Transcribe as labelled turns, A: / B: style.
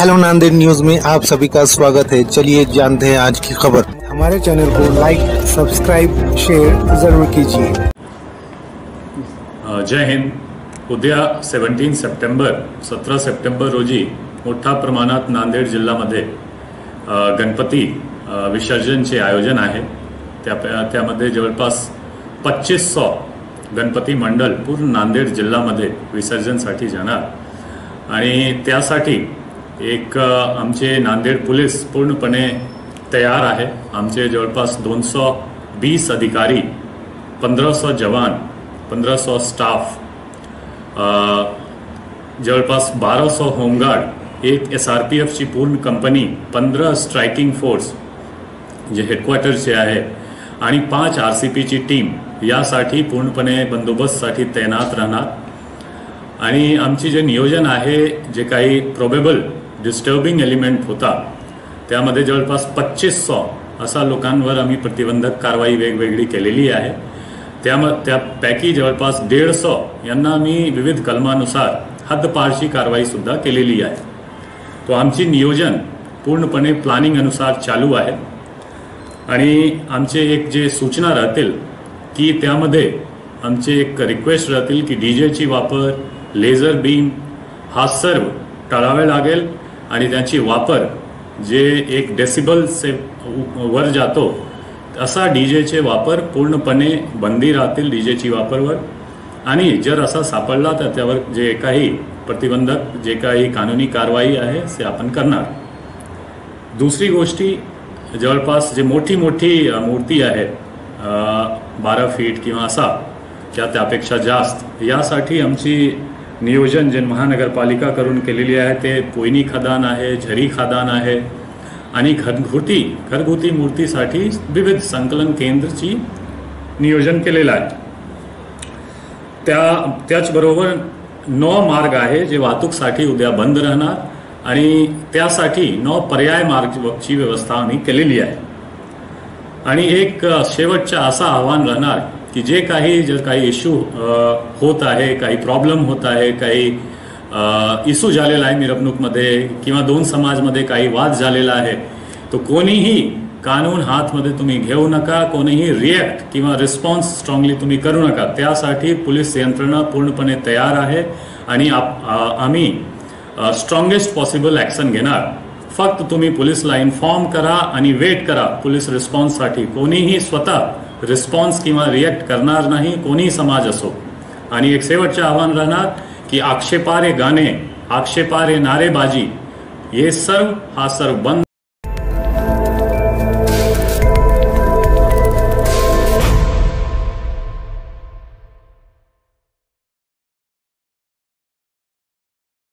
A: Hello Nanded news में आप सभी का स्वागत है। चलिए जानते हैं आज की खबर। हमारे चैनल को लाइक, सब्सक्राइब, शेयर जरूर कीजिए।
B: जय हिंद। उद्या 17 सप्टेंबर रोजी मोठ्या प्रमाणात नांदेड जिल्ह्यामध्ये गणपती विसर्जनचे आयोजन आहे। त्यामध्ये जवळपास 2500 गणपती मंडळ पूर्ण नांदेड जिल्ह्यामध्ये विसर्जनसाठी जाणार आणि त्यासाठी एक आमचे नांदेड पोलीस पूर्णपणे तयार आहे। आमचे जवळपास 220 अधिकारी, 1500 जवान, 1500 स्टाफ, जवळपास 1200 होमगार्ड, एक SRPF ची पूर्ण कंपनी, 15 स्ट्रायकिंग फोर्स जे हेडक्वार्टरचे आहे आणि 5 RCP ची टीम यासाठी पूर्णपणे बंदोबस्तसाठी तैनात राहणार। आणि आमची जे नियोजन आहे, जे काही प्रोबेबल डिस्टर्बिंग एलिमेंट होता त्यामध्ये जवळपास 2500 असा लोकांवर आम्ही प्रतिबंधक कारवाई वेगवेगळी केलेली आहे। त्यापैकी जवळपास 150 यांना आम्ही विविध कलमानुसार हद्दपारची कारवाई सुद्धा केलेली आहे। तो आमची नियोजन पूर्णपणे प्लॅनिंग अनुसार चालू आहे आणि आमचे एक जे सूचना राहतील की त्यामध्ये आमचे एक रिक्वेस्ट राहतील की डीजे ची वापर, लेझर बीम हा सर्व टाळावे लागेल आणि त्याची वापर जे 1 डेसिबल से वर जातो असा डीजेचे वापर पूर्णपणे बंदी राहतील डीजेची वापरवर। आणि जर असा सापडला तर त्यावर जे काही प्रतिबंधक जे काही कानूनी कारवाई आहे ते आपण करणार। दुसरी गोष्टी, जवळपास जे मोठी मूर्ती आहे 12 फीट किंवा असा त्यापेक्षा जास्त, यासाठी आमची नियोजन जे महानगरपालिका करून केलेली आहे ते पोयनी खदान आहे, झरी खदान आहे आणि घरगुती मूर्तीसाठी विविध संकलन केंद्रची नियोजन केलेलं आहे। त्याचबरोबर 9 मार्ग आहे जे वाहतूकसाठी उद्या बंद राहणार आणि त्यासाठी 9 पर्याय मार्गची व्यवस्था आम्ही केलेली आहे। आणि एक शेवटचं असं आव्हान राहणार की जर काही इश्यू होत आहे, काही प्रॉब्लेम होत आहे, काही इश्यू झालेला आहे मिरवणूकमध्ये किंवा 2 समाजमध्ये काही वाद झालेला आहे, तो कोणीही कानून हातमध्ये तुम्ही घेऊ नका, कोणीही रिॲक्ट किंवा रिस्पॉन्स स्ट्रॉंगली तुम्ही करू नका। त्यासाठी पोलीस यंत्रणा पूर्णपणे तयार आहे आणि आम्ही स्ट्रॉंगेस्ट पॉसिबल ॲक्शन घेणार। फक्त तुम्ही पोलीसला इन्फॉर्म करा आणि वेट करा पोलीस रिस्पॉन्ससाठी। कोणीही स्वतः रिस्पॉन्स किंवा रिॲक्ट करणार नाही, कोणी समाज असो। आणि एक शेवटचं आव्हान राहणार की आक्षेपार्ह गाणे, आक्षेपार्ह नारेबाजी, हे सर्व बंद